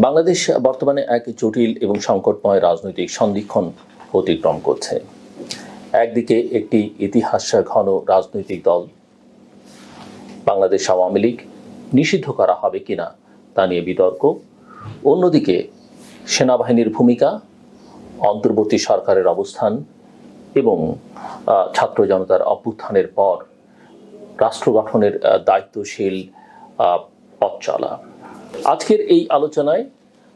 বাংলাদেশ বর্তমানে এক জটিল এবং সংকটময় রাজনৈতিক সন্ধিক্ষণ অতিক্রম করছে। একদিকে একটি ইতিহাস ঘন রাজনৈতিক দল বাংলাদেশ আওয়ামী লীগ নিষিদ্ধ করা হবে কিনা তা নিয়ে বিতর্ক, অন্যদিকে সেনাবাহিনীর ভূমিকা, অন্তর্বর্তী সরকারের অবস্থান এবং ছাত্র জনতার অভ্যুত্থানের পর রাষ্ট্র গঠনের দায়িত্বশীল পথ চলা। আজকের এই আলোচনায়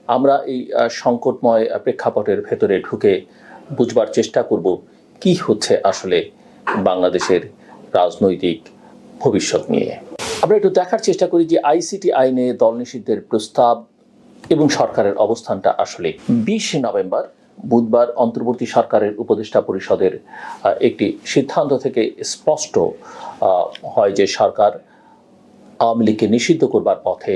আমরা এই সংকটময় প্রেক্ষাপটের ভেতরে ঢুকে বুঝবার চেষ্টা করব কি হচ্ছে আসলে বাংলাদেশের রাজনৈতিক ভবিষ্যৎ নিয়ে। আমরা একটু দেখার চেষ্টা করি যে আইসিটি আইনে দল নিষিদ্ধের প্রস্তাব এবং সরকারের অবস্থানটা আসলে 20 নভেম্বর বুধবার অন্তর্বর্তী সরকারের উপদেষ্টা পরিষদের একটি সিদ্ধান্ত থেকে স্পষ্ট হয় যে সরকার আওয়ামী লীগকে নিষিদ্ধ করবার পথে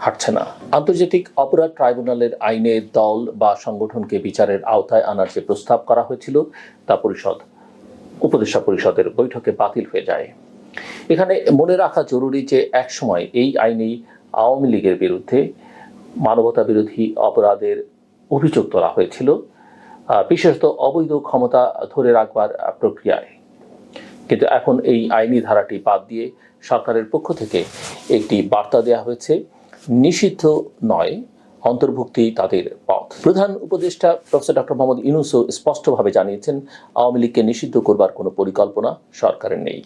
হাঁটছে না। আন্তর্জাতিক অপরাধ ট্রাইব্যুনালের আইনে দল বা সংগঠনকে বিচারের আওতায় আনার যে প্রস্তাব করা হয়েছিল তা উপদেষ্টা পরিষদের বৈঠকে বাতিল হয়ে যায়। এখানে মনে রাখা জরুরি যে একসময় এই আইনেই আওয়ামী লীগের বিরুদ্ধে মানবতা বিরোধী অপরাধের অভিযোগ তোলা হয়েছিল, বিশেষত অবৈধ ক্ষমতা ধরে রাখবার প্রক্রিয়ায়। কিন্তু এখন এই আইনি ধারাটি বাদ দিয়ে সরকারের পক্ষ থেকে একটি বার্তা দেওয়া হয়েছে, নিষিদ্ধ নয়, অন্তর্ভুক্তি তাদের পথ। প্রধান উপদেষ্টা প্রফেসর ডক্টর মোহাম্মদ ইউনূসও স্পষ্টভাবে জানিয়েছেন আওয়ামী লীগকে নিষিদ্ধ করবার কোনো পরিকল্পনা সরকারের নেই।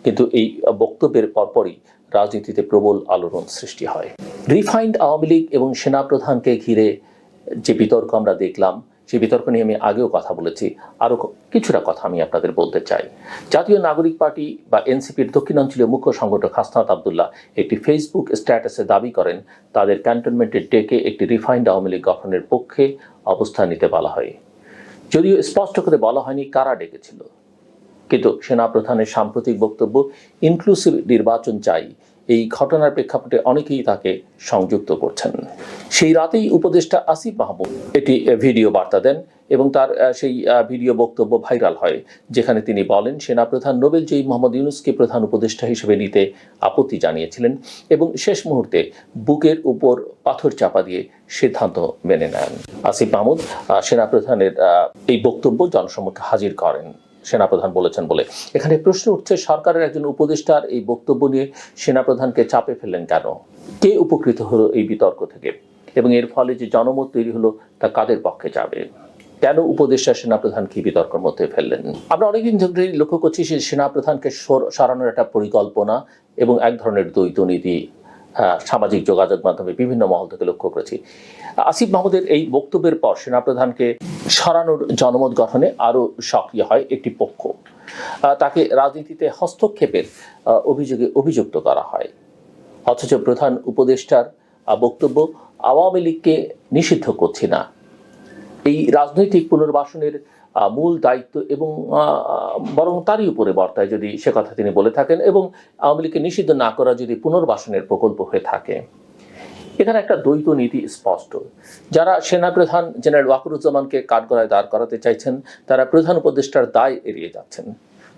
কিন্তু এই বক্তব্যের পরপরই রাজনীতিতে প্রবল আলোড়ন সৃষ্টি হয়। রিফাইন্ড আওয়ামী লীগ এবং সেনাপ্রধানকে ঘিরে যে বিতর্ক আমরা দেখলাম, সেই বিতর্ক নিয়ে আমি আগেও কথা বলেছি, আরও কিছুটা কথা আমি আপনাদের বলতে চাই। জাতীয় নাগরিক পার্টি বা এনসিপির দক্ষিণাঞ্চলীয় মুখ্য সংগঠক হাসনাত আবদুল্লাহ একটি ফেসবুক স্ট্যাটাসে দাবি করেন তাদের ক্যান্টনমেন্টের ডেকে একটি রিফাইন্ড আওয়ামী লীগ গঠনের পক্ষে অবস্থান নিতে বলা হয়। যদিও স্পষ্ট করে বলা হয়নি কারা ডেকেছিল, কিন্তু সেনাপ্রধানের সাম্প্রতিক বক্তব্য ইনক্লুসিভ নির্বাচন চাই, এই ঘটনার প্রেক্ষাপটে অনেকেই তাকে সংযুক্ত করছেন। সেই রাতেই উপদেষ্টা আসিফ মাহমুদ একটি ভিডিও বার্তা দেন এবং তার সেই ভিডিও বক্তব্য ভাইরাল হয়, যেখানে তিনি বলেন সেনাপ্রধান নোবেলজয়ী মোহাম্মদ ইউনূসকে প্রধান উপদেষ্টা হিসেবে নিতে আপত্তি জানিয়েছিলেন এবং শেষ মুহূর্তে বুকের উপর পাথর চাপা দিয়ে সিদ্ধান্ত মেনে নেন। আসিফ মাহমুদ সেনাপ্রধানের এই বক্তব্য জনসমক্ষে হাজির করেন, সেনাপ্রধান বলেছেন বলে। এখানে প্রশ্ন উঠছে, সরকারের একজন উপদেষ্টার এই বক্তব্য নিয়ে সেনাপ্রধানকে চাপে ফেললেন কেন? কে উপকৃত হলো এই বিতর্ক থেকে এবং এর ফলে যে জনমত তৈরি হলো তা কাদের পক্ষে যাবে? কেন উপদেষ্টা সেনাপ্রধানকে বিতর্কের মধ্যে ফেললেন? আমরা অনেকদিন ধরে লক্ষ্য করছি যে সেনাপ্রধানকে সরানোর একটা পরিকল্পনা এবং এক ধরনের দ্বৈত নীতি সামাজিক যোগাযোগ মাধ্যমে বিভিন্ন মহল থেকে লক্ষ্য করেছি। আসিফ মাহমুদের এই বক্তব্যের পর সেনাপ্রধানকে সরানোর জনমত গঠনে আরও সক্রিয় হয় একটি পক্ষ। তাকে রাজনীতিতে হস্তক্ষেপের অভিযোগে অভিযুক্ত করা হয়। অথচ প্রধান উপদেষ্টার বক্তব্য আওয়ামী লীগকে নিষিদ্ধ করছি না, এই রাজনৈতিক পুনর্বাসনের মূল দায়িত্ব এবং বরং তারই উপরে বর্তায় যদি সে কথা তিনি বলে থাকেন এবং আওয়ামী লীগকে নিষিদ্ধ না করা যদি পুনর্বাসনের প্রকল্প হয়ে থাকে। এখানে একটা দ্বৈত নীতি স্পষ্ট। যারা সেনাপ্রধান জেনারেল ওয়াকারুজ্জামানকে কাঠগড়ায় দাঁড় করাতে চাইছেন তারা প্রধান উপদেষ্টার দায় এড়িয়ে যাচ্ছেন।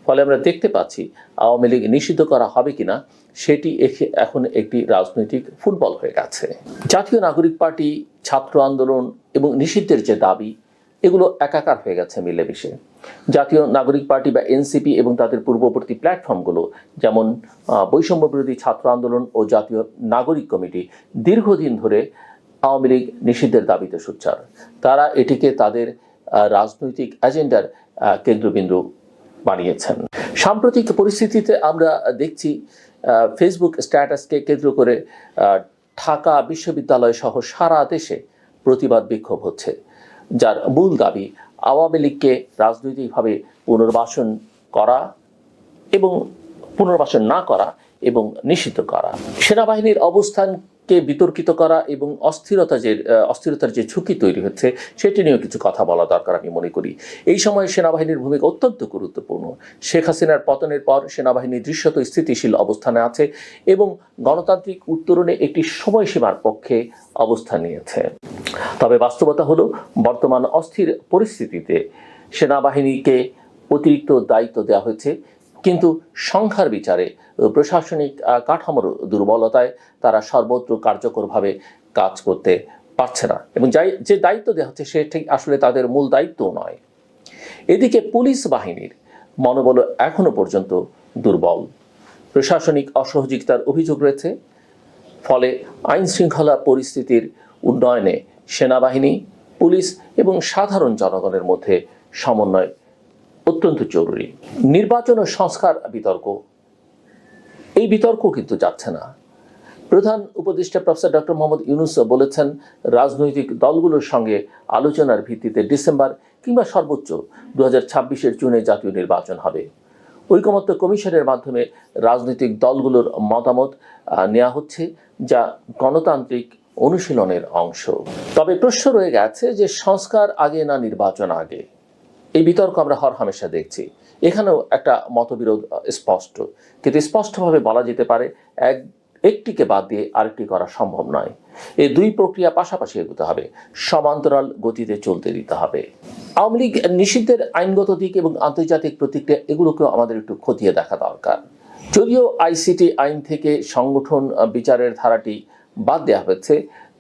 ফলে আমরা দেখতে পাচ্ছি আওয়ামী লীগ নিষিদ্ধ করা হবে কিনা সেটি এখন একটি রাজনৈতিক ফুটবল হয়ে গেছে। জাতীয় নাগরিক পার্টি, ছাত্র আন্দোলন এবং নিষিদ্ধের যে দাবি, এগুলো একাকার হয়ে গেছে মিলেমিশে। জাতীয় নাগরিক পার্টি বা এনসিপি এবং তাদের পূর্ববর্তী প্ল্যাটফর্মগুলো যেমন বৈষম্য বিরোধী ছাত্র আন্দোলন ও জাতীয় নাগরিক কমিটি দীর্ঘদিন ধরে আওয়ামী লীগ নিষিদ্ধের দাবিতে সোচ্চার। তারা এটিকে তাদের রাজনৈতিক এজেন্ডার কেন্দ্রবিন্দু বানিয়েছেন। সাম্প্রতিক পরিস্থিতিতে আমরা দেখছি ফেসবুক স্ট্যাটাসকে কেন্দ্র করে ঢাকা বিশ্ববিদ্যালয় সহ সারা দেশে প্রতিবাদ বিক্ষোভ হচ্ছে, যার মূল দাবি আওয়ামী লীগকে রাজনৈতিকভাবে পুনর্বাসন করা এবং পুনর্বাসন না করা এবং নিষিদ্ধ করা। সেনাবাহিনীর অবস্থানকে বিতর্কিত করা এবং অস্থিরতার যে ঝুঁকি তৈরি হচ্ছে সেটি নিয়েও কিছু কথা বলা দরকার আমি মনে করি। এই সময় সেনাবাহিনীর ভূমিকা অত্যন্ত গুরুত্বপূর্ণ। শেখ হাসিনার পতনের পর সেনাবাহিনী দৃশ্যত স্থিতিশীল অবস্থানে আছে এবং গণতান্ত্রিক উত্তরণে একটি সময়সীমার পক্ষে অবস্থান নিয়েছে। তবে বাস্তবতা হলো বর্তমান অস্থির পরিস্থিতিতে সেনাবাহিনীকে অতিরিক্ত দায়িত্ব দেওয়া হয়েছে, কিন্তু সংখ্যার বিচারে প্রশাসনিক কাঠামোর দুর্বলতায় তারা সর্বত্র কার্যকরভাবে কাজ করতে পারছে না, এবং যে দায়িত্ব দেওয়া হচ্ছে সে ঠিক আসলে তাদের মূল দায়িত্ব নয়। এদিকে পুলিশ বাহিনীর মনোবল এখনো পর্যন্ত দুর্বল, প্রশাসনিক অসহযোগিতার অভিযোগ রয়েছে। ফলে আইন শৃঙ্খলা পরিস্থিতির উন্নয়নে সেনাবাহিনী, পুলিশ এবং সাধারণ জনগণের মধ্যে সমন্বয় অত্যন্ত জরুরি। নির্বাচন ও সংস্কার বিতর্ক, এই বিতর্ক কিন্তু যাচ্ছে না। প্রধান উপদেষ্টা প্রফেসর ডক্টর মোহাম্মদ ইউনূস বলেছেন, রাজনৈতিক দলগুলোর সঙ্গে আলোচনার ভিত্তিতে ডিসেম্বর কিংবা সর্বোচ্চ 2026-এর জুনে জাতীয় নির্বাচন হবে। ঐকমত্য কমিশনের মাধ্যমে রাজনৈতিক দলগুলোর মতামত নেওয়া হচ্ছে, যা গণতান্ত্রিক অনুশীলনের অংশ। তবে প্রশ্ন রয়ে গেছে যে সংস্কার আগে না নির্বাচন আগে, এই বিতর্ক আমরা হরহামেশা দেখছি। এখানেও একটা মতবিরোধ স্পষ্ট, কিন্তু স্পষ্টভাবে বলা যেতে পারে একটিকে বাদ দিয়ে আরেকটি করা সম্ভব নয়। এই দুই প্রক্রিয়া পাশাপাশি এগোতে হবে, সমান্তরাল গতিতে চলতে দিতে হবে। আওয়ামী লীগ নিষিদ্ধের আইনগত দিক এবং আন্তর্জাতিক প্রতিক্রিয়া, এগুলোকেও আমাদের একটু খতিয়ে দেখা দরকার। যদিও আইসিটি আইন থেকে সংগঠন বিচারের ধারাটি বাদ দেওয়া হয়েছে,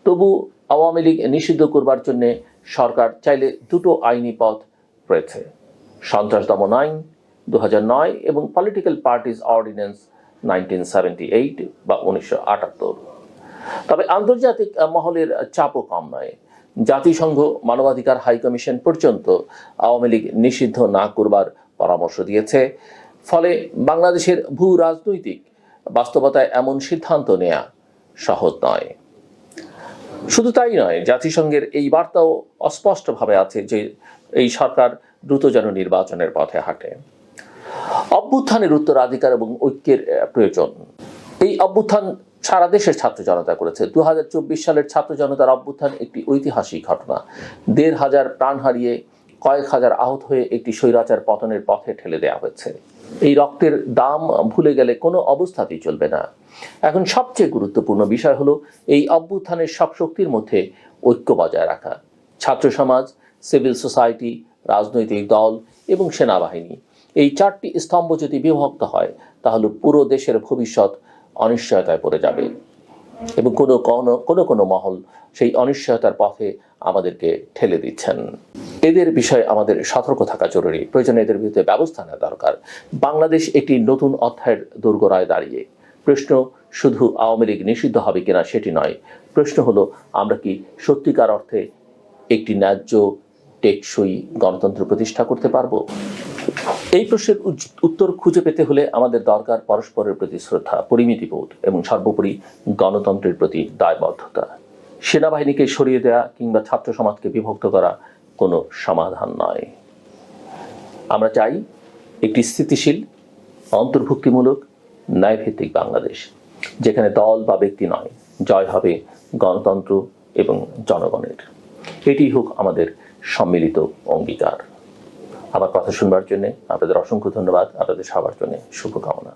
তবু আওয়ামী লীগ নিষিদ্ধ করবার জন্য সরকার চাইলে দুটো আইনি পথ রয়েছে: সন্ত্রাস দমন আইন 2009 এবং পলিটিক্যাল পার্টিজ অর্ডিন্যান্স 1978 বা 1978। তবে আন্তর্জাতিক মহলের চাপও কম নয়। জাতিসংঘ মানবাধিকার হাই কমিশন পর্যন্ত আওয়ামী লীগ নিষিদ্ধ না করবার পরামর্শ দিয়েছে। ফলে বাংলাদেশের ভূ রাজনৈতিক বাস্তবতায় এমন সিদ্ধান্ত নেওয়া সহজ নয়। শুধু তাই নয়, জাতিসংঘের এই বার্তাও অস্পষ্টভাবে আছে যে এই সরকার দ্রুত যেন নির্বাচনের পথে হাঁটে। অভ্যুত্থানের উত্তরাধিকার এবং ঐক্যের প্রয়োজন। এই অভ্যুত্থান সারা দেশের ছাত্র জনতা করেছে। 2024 সালের ছাত্র জনতার অভ্যুত্থান একটি ঐতিহাসিক ঘটনা। 1,500 প্রাণ হারিয়ে, কয়েক হাজার আহত হয়ে একটি স্বৈরাচার পতনের পথে ঠেলে দেওয়া হয়েছে। এই রক্তের দাম ভুলে গেলে কোনো অবস্থাতেই চলবে না। এখন সবচেয়ে গুরুত্বপূর্ণ বিষয় হলো এই অভ্যুত্থানের সব শক্তির মধ্যে ঐক্য বজায় রাখা। ছাত্র সমাজ, সিভিল সোসাইটি, রাজনৈতিক দল এবং সেনাবাহিনী, এই 4টি স্তম্ভ যদি বিভক্ত হয়, তাহলে পুরো দেশের ভবিষ্যৎ অনিশ্চয়তায় পড়ে যাবে এবং কোনো মহল সেই অনিশ্চয়তার পথে আমাদেরকে ঠেলে দিচ্ছেন। এদের বিষয়ে আমাদের সতর্ক থাকা জরুরি। প্রয়োজনে এদের বিরুদ্ধে ব্যবস্থা নেওয়া দরকার। বাংলাদেশ একটি নতুন অধ্যায়ের দোরগোড়ায় দাঁড়িয়ে। প্রশ্ন শুধু আওয়ামী লীগ নিষিদ্ধ হবে কিনা সেটি নয়, প্রশ্ন হলো আমরা কি সত্যিকার অর্থে একটি ন্যায্য, টেকসই গণতন্ত্র প্রতিষ্ঠা করতে পারবো? এই প্রশ্নের উত্তর খুঁজে পেতে হলে আমাদের দরকার পরস্পরের প্রতি শ্রদ্ধা, পরিমিতিবোধ এবং সর্বোপরি গণতন্ত্রের প্রতি দায়বদ্ধতা। সেনাবাহিনীকে সরিয়ে দেওয়া কিংবা ছাত্র সমাজকে বিভক্ত করা কোনো সমাধান নয়। আমরা চাই একটি স্থিতিশীল, অন্তর্ভুক্তিমূলক, ন্যায়ভিত্তিক বাংলাদেশ, যেখানে দল বা ব্যক্তি নয়, জয় হবে গণতন্ত্র এবং জনগণের। এটি হোক আমাদের সম্মিলিত অঙ্গীকার। আমার কথা শুনবার জন্য আপনাদের অসংখ্য ধন্যবাদ। আপনাদের সবার জন্য শুভকামনা।